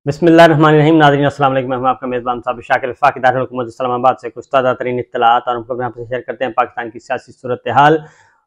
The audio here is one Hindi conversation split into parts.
बिस्मिल्लाहिर्रहमानिर्रहीम। नाज़रीन अस्सलाम वालेकुम। मैं आपका मेज़बान साबिर शाकिर वफाकी दारुल हुकूमत इस्लामाबाद से कुछ ताज़ा तरीन इत्तलात और हम यहाँ पर शेयर करते हैं पाकिस्तान की सियासी सूरत हाल।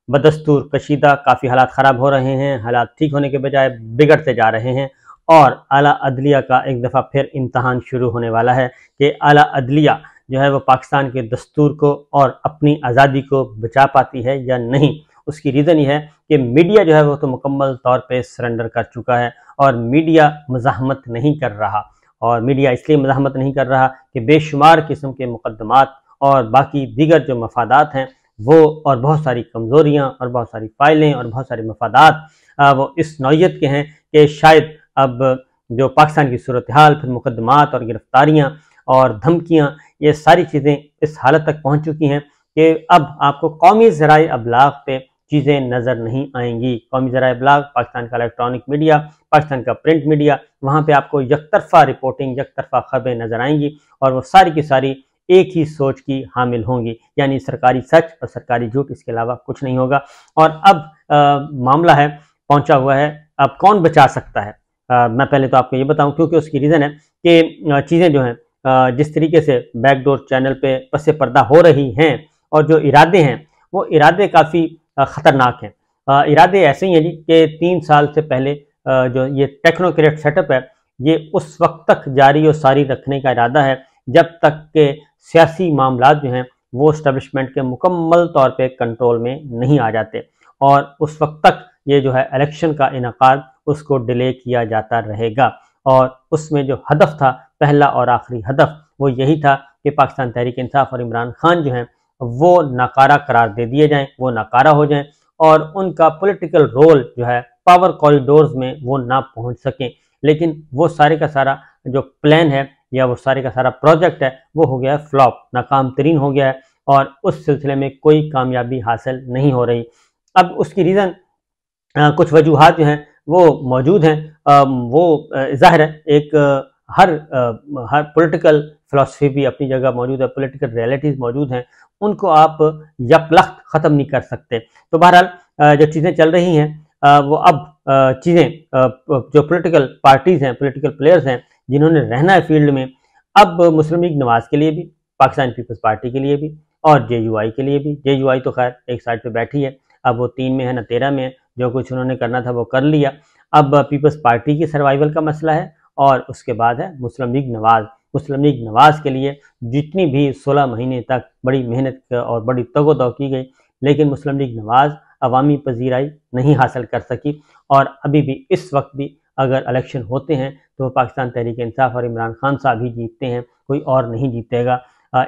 बदस्तूर कशीदा काफ़ी हालात ख़राब हो रहे हैं, हालात ठीक होने के बजाय बिगड़ते जा रहे हैं और आला अदलिया का एक दफ़ा फिर इम्तहान शुरू होने वाला है कि आला अदलिया जो है वो पाकिस्तान के दस्तूर को और अपनी आज़ादी को बचा पाती है या नहीं। उसकी रीज़न ये है कि मीडिया जो है वो तो मुकम्मल तौर पे सरेंडर कर चुका है और मीडिया मज़ाहमत नहीं कर रहा। और मीडिया इसलिए मज़ाहमत नहीं कर रहा कि बेशुमार किस्म के मुकदमात और बाकी दीगर जो मफादात हैं वो और बहुत सारी कमज़ोरियाँ और बहुत सारी फ़ाइलें और बहुत सारे मफादात वो इस नौइयत के हैं कि शायद अब जो पाकिस्तान की सूरत हाल, फिर मुकदमात और गिरफ्तारियाँ और धमकियाँ, ये सारी चीज़ें इस हालत तक पहुँच चुकी हैं कि अब आपको कौमी ज़राए अबलाग पे चीज़ें नज़र नहीं आएंगी। कौमी ज़राए अबलाग, पाकिस्तान का इलेक्ट्रॉनिक मीडिया, पाकिस्तान का प्रिंट मीडिया, वहाँ पे आपको यकतरफ़ा रिपोर्टिंग, यकतरफ़ा खबरें नज़र आएंगी और वो सारी की सारी एक ही सोच की हामिल होंगी, यानी सरकारी सच और सरकारी झूठ, इसके अलावा कुछ नहीं होगा। और अब मामला है पहुँचा हुआ है, अब कौन बचा सकता है। मैं पहले तो आपको ये बताऊँ, क्योंकि उसकी रीज़न है कि चीज़ें जो हैं जिस तरीके से बैकडोर चैनल पे पसे पर्दा हो रही हैं और जो इरादे हैं वो इरादे काफ़ी ख़तरनाक हैं। इरादे ऐसे ही हैं जी कि 3 साल से पहले जो ये टेक्नोक्रेट सेटअप है ये उस वक्त तक जारी और सारी रखने का इरादा है जब तक के सियासी मामलात जो हैं वो इस्टेब्लिशमेंट के मुकम्मल तौर पे कंट्रोल में नहीं आ जाते और उस वक्त तक ये जो है इलेक्शन का इनकाद उसको डिले किया जाता रहेगा। और उसमें जो हदफ था, पहला और आखिरी हदफ, वो यही था कि पाकिस्तान तहरीक इंसाफ और इमरान खान जो हैं वो नाकारा करार दे दिए जाएं, वो नाकारा हो जाएं और उनका पॉलिटिकल रोल जो है पावर कॉरिडोर्स में वो ना पहुंच सकें। लेकिन वो सारे का सारा जो प्लान है या वो सारे का सारा प्रोजेक्ट है वो हो गया फ्लॉप, नाकाम तरीन हो गया है और उस सिलसिले में कोई कामयाबी हासिल नहीं हो रही। अब उसकी रीज़न कुछ वजूहात जो हैं वो मौजूद हैं। वो ज़ाहिर है एक हर पॉलिटिकल फ़िलासफ़ी भी अपनी जगह मौजूद है, पॉलिटिकल रियलिटीज़ मौजूद हैं, उनको आप यकलख्त ख़त्म नहीं कर सकते। तो बहरहाल जो चीज़ें चल रही हैं वो अब चीज़ें जो पॉलिटिकल पार्टीज़ हैं, पॉलिटिकल प्लेयर्स हैं जिन्होंने रहना है फील्ड में, अब मुस्लिम लीग नवाज़ के लिए भी, पाकिस्तान पीपल्स पार्टी के लिए भी और JUI के लिए भी। JUI तो खैर एक साइड पे बैठी है, अब वो 3 में है ना 13 में है, जो कुछ उन्होंने करना था वो कर लिया। अब पीपल्स पार्टी की सर्वाइवल का मसला है और उसके बाद है मुस्लिम लीग नवाज़। मुस्लिम लीग नवाज़ के लिए जितनी भी 16 महीने तक बड़ी मेहनत और बड़ी तगोदौ की गई, लेकिन मुस्लिम लीग नवाज़ अवामी पजीराई नहीं हासिल कर सकी और अभी भी इस वक्त भी अगर इलेक्शन होते हैं तो पाकिस्तान तहरीक इंसाफ और इमरान खान साहब ही जीतते हैं, कोई और नहीं जीतेगा।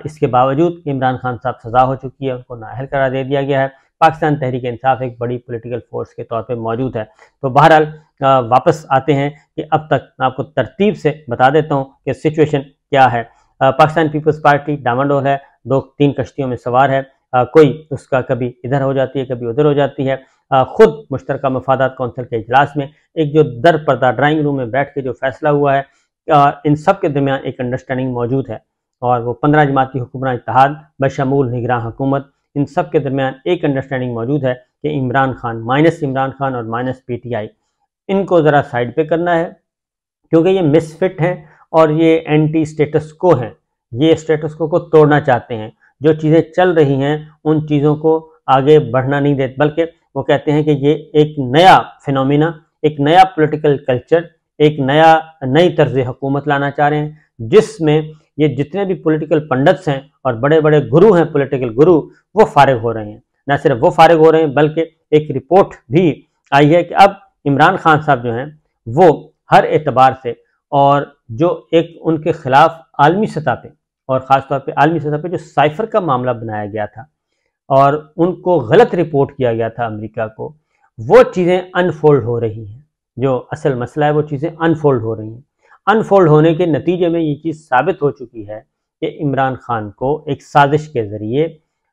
इसके बावजूद इमरान खान साहब सज़ा हो चुकी है, उनको नाअहल करार दे दिया गया है, पाकिस्तान तहरीक इंसाफ एक बड़ी पॉलिटिकल फोर्स के तौर पे मौजूद है। तो बहरहाल वापस आते हैं कि अब तक मैं आपको तरतीब से बता देता हूँ कि सिचुएशन क्या है। पाकिस्तान पीपल्स पार्टी डामाडोल है, 2-3 कश्तियों में सवार है, कोई उसका कभी इधर हो जाती है, कभी उधर हो जाती है। खुद मुश्तरका मफादात कौंसिल के इजलास में एक जो दर पर्दा ड्राइंग रूम में बैठ के जो फैसला हुआ है, इन सब के दरमियान एक अंडरस्टैंडिंग मौजूद है और वो 15 जमाती हुक्मरान इत्तेहाद बशमूल निगरान हुकूमत, इन सब के दरमियान एक अंडरस्टैंडिंग मौजूद है कि इमरान खान और माइनस PTI इनको ज़रा साइड पे करना है, क्योंकि ये मिसफिट हैं और ये एंटी स्टेटस को हैं, ये स्टेटस को तोड़ना चाहते हैं। जो चीज़ें चल रही हैं उन चीज़ों को आगे बढ़ना नहीं देते, बल्कि वो कहते हैं कि ये एक नया फिनोमिना, एक नया पॉलिटिकल कल्चर, एक नई तर्ज हुकूमत लाना चाह रहे हैं, जिसमें ये जितने भी पॉलिटिकल पंडित्स हैं और बड़े बड़े गुरु हैं, पॉलिटिकल गुरु, वो फारिग हो रहे हैं। न सिर्फ वो फारिग हो रहे हैं बल्कि एक रिपोर्ट भी आई है कि अब इमरान खान साहब जो हैं वो हर एतबार से और जो एक उनके खिलाफ आलमी सतह पे और ख़ासतौर पे आलमी सतह पे जो साइफर का मामला बनाया गया था और उनको गलत रिपोर्ट किया गया था अमेरिका को, वो चीज़ें अनफोल्ड हो रही हैं। जो असल मसला है वो चीज़ें अनफोल्ड हो रही हैं। अनफोल्ड होने के नतीजे में ये चीज़ साबित हो चुकी है कि इमरान खान को एक साजिश के ज़रिए,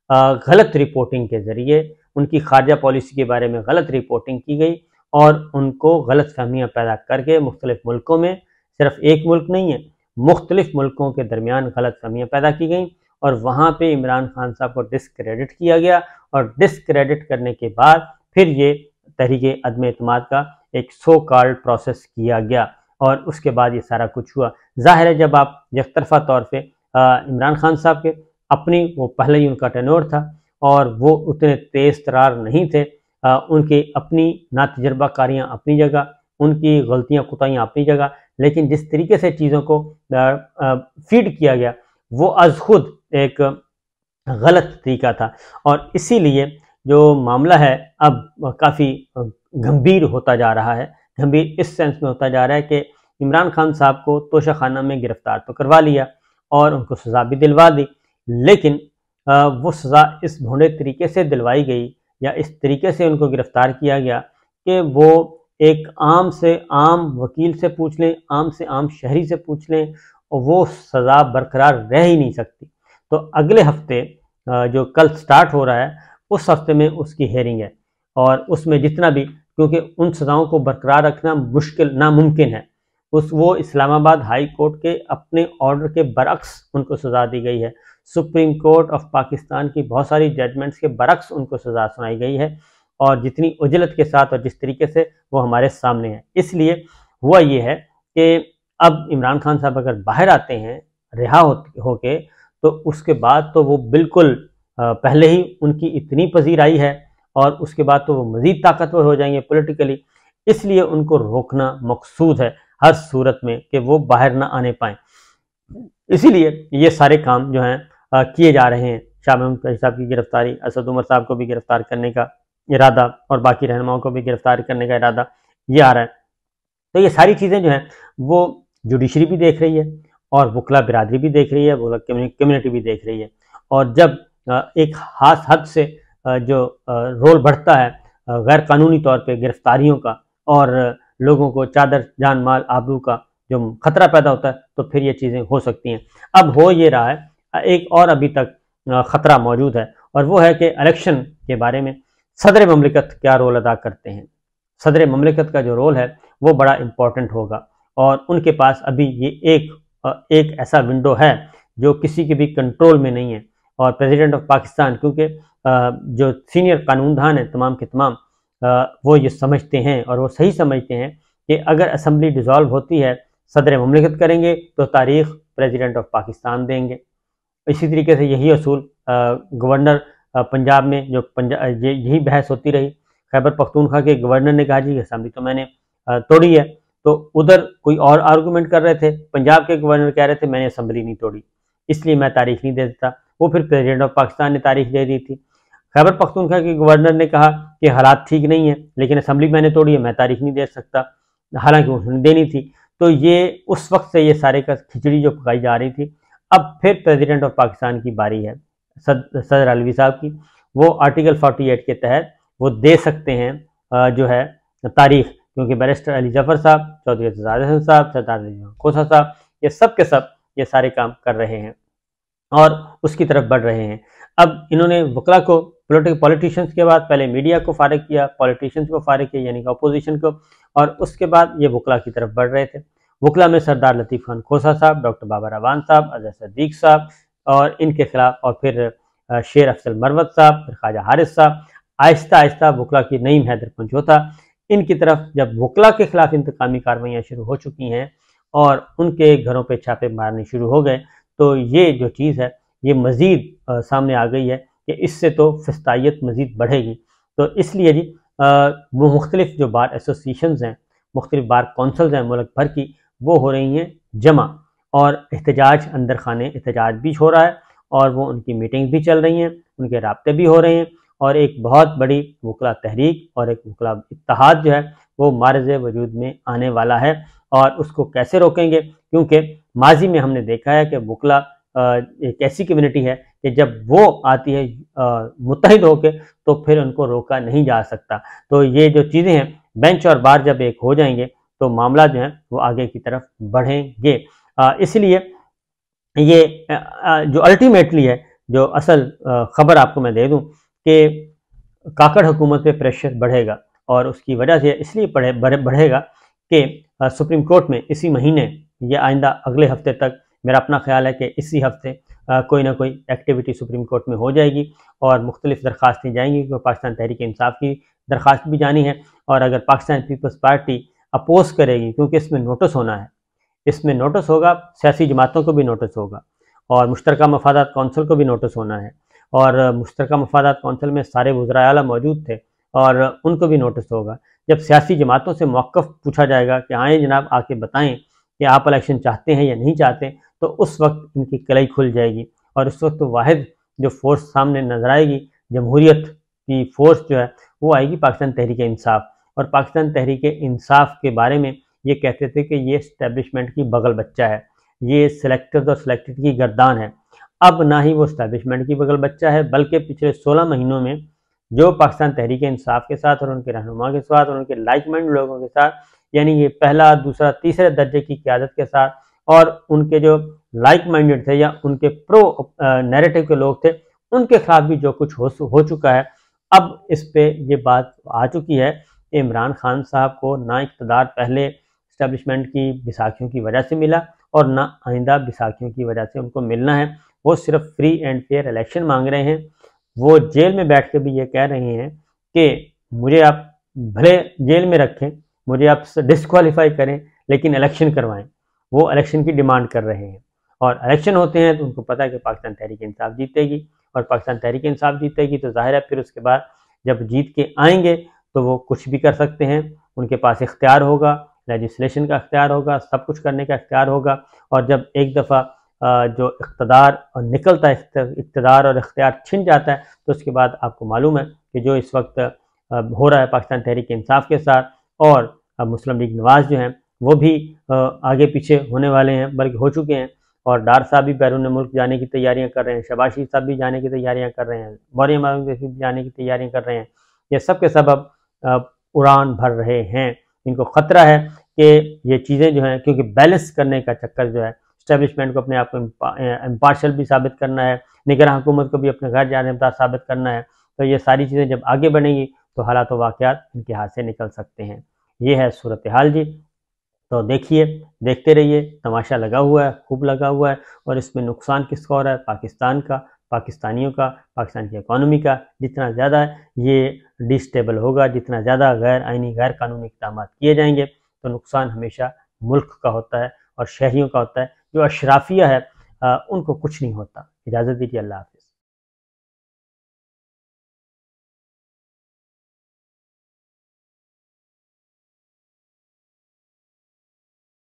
गलत रिपोर्टिंग के ज़रिए, उनकी खारजा पॉलिसी के बारे में गलत रिपोर्टिंग की गई और उनको गलत फहमियाँ पैदा करके मुख्तलिफ मुल्कों में, सिर्फ एक मुल्क नहीं है, मुख्तलिफ मुल्कों के दरमियान गलत फहमियाँ पैदा की गई और वहाँ पे इमरान खान साहब को डिस्क्रेडिट किया गया और डिस्क्रेडिट करने के बाद फिर ये तहरीक अदम एतमाद का एक सो कॉल्ड प्रोसेस किया गया और उसके बाद ये सारा कुछ हुआ। जाहिर है जब आप एक तरफा तौर पे इमरान खान साहब के अपनी वो पहले ही उनका टेन्योर था और वो उतने तेज तरार नहीं थे, उनकी अपनी नातजर्बाकारियाँ अपनी जगह, उनकी गलतियाँ कोताहियाँ अपनी जगह, लेकिन जिस तरीके से चीज़ों को फीड किया गया वो अज खुद एक गलत तरीका था। और इसीलिए जो मामला है अब काफ़ी गंभीर होता जा रहा है। गंभीर इस सेंस में होता जा रहा है कि इमरान खान साहब को तोशाखाना में गिरफ्तार तो करवा लिया और उनको सज़ा भी दिलवा दी, लेकिन वो सज़ा इस भोंडे तरीके से दिलवाई गई या इस तरीके से उनको गिरफ्तार किया गया कि वो एक आम से आम वकील से पूछ लें, आम से आम शहरी से पूछ लें, और वो सज़ा बरकरार रह ही नहीं सकती। तो अगले हफ्ते जो कल स्टार्ट हो रहा है उस हफ्ते में उसकी हेयरिंग है और उसमें जितना भी, क्योंकि उन सज़ाओं को बरकरार रखना नामुमकिन है, वो इस्लामाबाद हाई कोर्ट के अपने ऑर्डर के बरक्स उनको सज़ा दी गई है। सुप्रीम कोर्ट ऑफ पाकिस्तान की बहुत सारी जजमेंट्स के बरक्स उनको सज़ा सुनाई गई है और जितनी उजलत के साथ और जिस तरीके से वो हमारे सामने है। इसलिए हुआ ये है कि अब इमरान खान साहब अगर बाहर आते हैं रिहा होके तो उसके बाद तो वो बिल्कुल पहले ही उनकी इतनी पजीराई है और उसके बाद तो वो मज़ीद ताकतवर हो जाएंगे पॉलिटिकली, इसलिए उनको रोकना मकसूद है हर सूरत में कि वो बाहर ना आने पाएँ। इसीलिए ये सारे काम जो हैं किए जा रहे हैं। शाह महमूद कुरैशी साहब की गिरफ्तारी, असद उमर साहब को भी गिरफ्तार करने का इरादा और बाकी रहनुमाओं को भी गिरफ्तार करने का इरादा ये आ रहा है। तो ये सारी चीज़ें जो हैं वो जुडिशरी भी देख रही है और वकला बिरादरी भी देख रही है, वकला कम्युनिटी भी देख रही है। और जब एक खास हद से जो रोल बढ़ता है गैर कानूनी तौर पे गिरफ्तारियों का और लोगों को चादर जान माल आबरू का जो खतरा पैदा होता है, तो फिर ये चीज़ें हो सकती हैं। अब हो ये रहा है, एक और अभी तक ख़तरा मौजूद है और वो है कि इलेक्शन के बारे में सदर ममलिकत क्या रोल अदा करते हैं। सदर ममलिकत का जो रोल है वो बड़ा इम्पॉर्टेंट होगा और उनके पास अभी ये एक ऐसा विंडो है जो किसी के भी कंट्रोल में नहीं है। और प्रेसिडेंट ऑफ पाकिस्तान, क्योंकि जो सीनियर कानूनदान हैं तमाम के तमाम, वो ये समझते हैं और वो सही समझते हैं कि अगर असम्बली डिज़ोल्व होती है सदर ममलिकत करेंगे तो तारीख़ प्रेसिडेंट ऑफ पाकिस्तान देंगे। इसी तरीके से यही असूल गवर्नर पंजाब में जो यही बहस होती रही। खैबर पख्तूनख्वा के गवर्नर ने कहा जी असम्बली तो मैंने तोड़ी है, तो उधर कोई और आर्गूमेंट कर रहे थे। पंजाब के गवर्नर कह रहे थे मैंने असम्बली नहीं तोड़ी, इसलिए मैं तारीख नहीं दे देता। वो फिर प्रेसिडेंट ऑफ पाकिस्तान ने तारीख दे दी थी। खैबर पख्तूनख्वा के गवर्नर ने कहा कि हालात ठीक नहीं है लेकिन असम्बली मैंने तोड़ी है, मैं तारीख नहीं दे सकता, हालांकि उन्होंने देनी थी। तो ये उस वक्त से ये सारे का खिचड़ी जो पकाई जा रही थी। अब फिर प्रेसिडेंट ऑफ पाकिस्तान की बारी है, सदर अलवी साहब की। वो आर्टिकल 48 के तहत वो दे सकते हैं जो है तारीख, क्योंकि बैरिस्टर अली जफर साहब, चौधरी एतजाज हसन साहब, सरदार अली खोसा साहब, ये सब के सब ये सारे काम कर रहे हैं और उसकी तरफ बढ़ रहे हैं। अब इन्होंने वकला को पॉलिटिशियंस के बाद पहले मीडिया को फारिग किया, पॉलिटिशियंस को फारिग किया यानी कि अपोजिशन को, और उसके बाद ये वकला की तरफ बढ़ रहे थे। वकला में सरदार लतीफ़ खान खोसा साहब, डॉक्टर बाबर अवान साहब, अजहर सदीक साहब और इनके खिलाफ, और फिर शेर अफजल मरवत साहब, फिर ख्वाजा हारिस साहब, आहिस्ता आहिस्ता वकला की नईम हैदर पंजोता, इनकी तरफ जब वकला के खिलाफ इंतकामी कार्रवाइयाँ शुरू हो चुकी हैं और उनके घरों पर छापे मारने शुरू हो गए, तो ये जो चीज़ है ये मज़ीद सामने आ गई है कि इससे तो फिस्तायत मज़ीद बढ़ेगी। तो इसलिए जी वो मुख्तलिफ जो बार एसोसिएशंस हैं, मुख्तलिफ बार कौंसल्स हैं मुल्क भर की, वो हो रही हैं जमा और एहतजाज अंदर खाने एहतजाज भी हो रहा है और वो उनकी मीटिंग्स भी चल रही हैं, उनके राब्ते भी हो रहे हैं और एक बहुत बड़ी वकला तहरीक और एक वकला इत्तेहाद जो है वो मारज़ वजूद में आने वाला है। और उसको कैसे रोकेंगे, क्योंकि माजी में हमने देखा है कि वकला एक ऐसी कम्युनिटी है कि जब वो आती है मुत्तहिद होकर तो फिर उनको रोका नहीं जा सकता। तो ये जो चीज़ें हैं बेंच और बार जब एक हो जाएंगे तो मामला जो है वो आगे की तरफ बढ़ेंगे। इसलिए ये जो अल्टीमेटली है, जो असल खबर आपको मैं दे दूं कि काकड़ हुकूमत पे प्रेशर बढ़ेगा और उसकी वजह से इसलिए बढ़ेगा कि सुप्रीम कोर्ट में इसी महीने या आइंदा अगले हफ्ते तक, मेरा अपना ख्याल है कि इसी हफ्ते कोई ना कोई एक्टिविटी सुप्रीम कोर्ट में हो जाएगी और मुख्तलिफ दरख्वास्तें जाएंगी, क्योंकि पाकिस्तान तहरीक इंसाफ की दरख्वास्त भी जानी है और अगर पाकिस्तान पीपल्स पार्टी अपोज करेगी, क्योंकि इसमें नोटिस होना है। इसमें नोटिस होगा, सियासी जमातों को भी नोटिस होगा और मुश्तरका मफादात कौंसिल को भी नोटिस होना है। और मुश्तरका मफादात कौंसिल में सारे वज़राए आला मौजूद थे और उनको भी नोटिस होगा। जब सियासी जमातों से मौक़िफ़ पूछा जाएगा कि आए जनाब आके बताएं कि आप इलेक्शन चाहते हैं या नहीं चाहते, तो उस वक्त इनकी कलई खुल जाएगी और उस वक्त तो वाहिद जो फोर्स सामने नजर आएगी, जमहूरियत की फोर्स जो है वो आएगी पाकिस्तान तहरीक इंसाफ। और पाकिस्तान तहरीक इंसाफ के बारे में ये कहते थे कि ये इस्टेब्लिशमेंट की बगल बच्चा है, ये सिलेक्टर्स और सिलेक्टेड की गर्दान है। अब ना ही वो इस्टेब्लिशमेंट की बगल बच्चा है, बल्कि पिछले 16 महीनों में जो पाकिस्तान तहरीक इंसाफ के साथ और उनके रहनुमा के साथ और उनके लाइक माइंड लोगों के साथ, यानी ये पहला दूसरा तीसरे दर्जे की क़यादत के साथ और उनके जो लाइक माइंडेड थे या उनके प्रो नैरेटिव के लोग थे, उनके खिलाफ भी जो कुछ हो चुका है, अब इस पे ये बात आ चुकी है। इमरान खान साहब को ना इक़्तिदार पहले इस्टेब्लिशमेंट की बिसाखियों की वजह से मिला और ना आइंदा बिसाखियों की वजह से उनको मिलना है। वो सिर्फ फ्री एंड फेयर इलेक्शन मांग रहे हैं। वो जेल में बैठ के भी ये कह रहे हैं कि मुझे आप भले जेल में रखें, मुझे आप डिस्क्वालीफाई करें, लेकिन इलेक्शन करवाएं। वो इलेक्शन की डिमांड कर रहे हैं और इलेक्शन होते हैं तो उनको पता है कि पाकिस्तान तहरीक इंसाफ जीतेगी और पाकिस्तान तहरीक इंसाफ जीतेगी तो जाहिर है फिर उसके बाद जब जीत के आएंगे तो वो कुछ भी कर सकते हैं। उनके पास इख्तियार होगा, लेजिस्लेशन का इख्तियार होगा, सब कुछ करने का इख्तियार होगा। और जब एक दफ़ा जो इख्तियार और निकलता है, इख्तियार और इख्तियार छिन जाता है, तो उसके बाद आपको मालूम है कि जो इस वक्त हो रहा है पाकिस्तान तहरीक इंसाफ के साथ और मुस्लिम लीग नवाज़ जो हैं वो भी आगे पीछे होने वाले हैं, बल्कि हो चुके हैं। और डार साहब भी बैरून मुल्क जाने की तैयारियां कर रहे हैं, शहबाज शरीफ साहब भी जाने की तैयारियां कर रहे हैं, मरियम भी जाने की तैयारियां कर रहे हैं। ये सब के सब अब उड़ान भर रहे हैं। इनको ख़तरा है कि ये चीज़ें जो हैं, क्योंकि बैलेंस करने का चक्कर जो है, इस्टेब्लिशमेंट को अपने आप को इम्पार्शल भी साबित करना है, निगरान हुकूमत को भी अपने गैर जानिबदार साबित करना है। तो ये सारी चीज़ें जब आगे बढ़ेंगी तो हालात व वाक़यात इनके हाथ से निकल सकते हैं। ये है सूरत हाल जी। तो देखिए, देखते रहिए, तमाशा लगा हुआ है, खूब लगा हुआ है। और इसमें नुकसान किसका हो रहा है? पाकिस्तान का, पाकिस्तानियों का, पाकिस्तान की इकॉनमी का। जितना ज़्यादा ये डिस्टेबल होगा, जितना ज़्यादा गैर आइनी गैर कानूनी इक़दाम किए जाएंगे, तो नुकसान हमेशा मुल्क का होता है और शहरियों का होता है। जो अशराफिया है उनको कुछ नहीं होता। इजाज़त दीजिए, अल्लाह हाफ़िज़।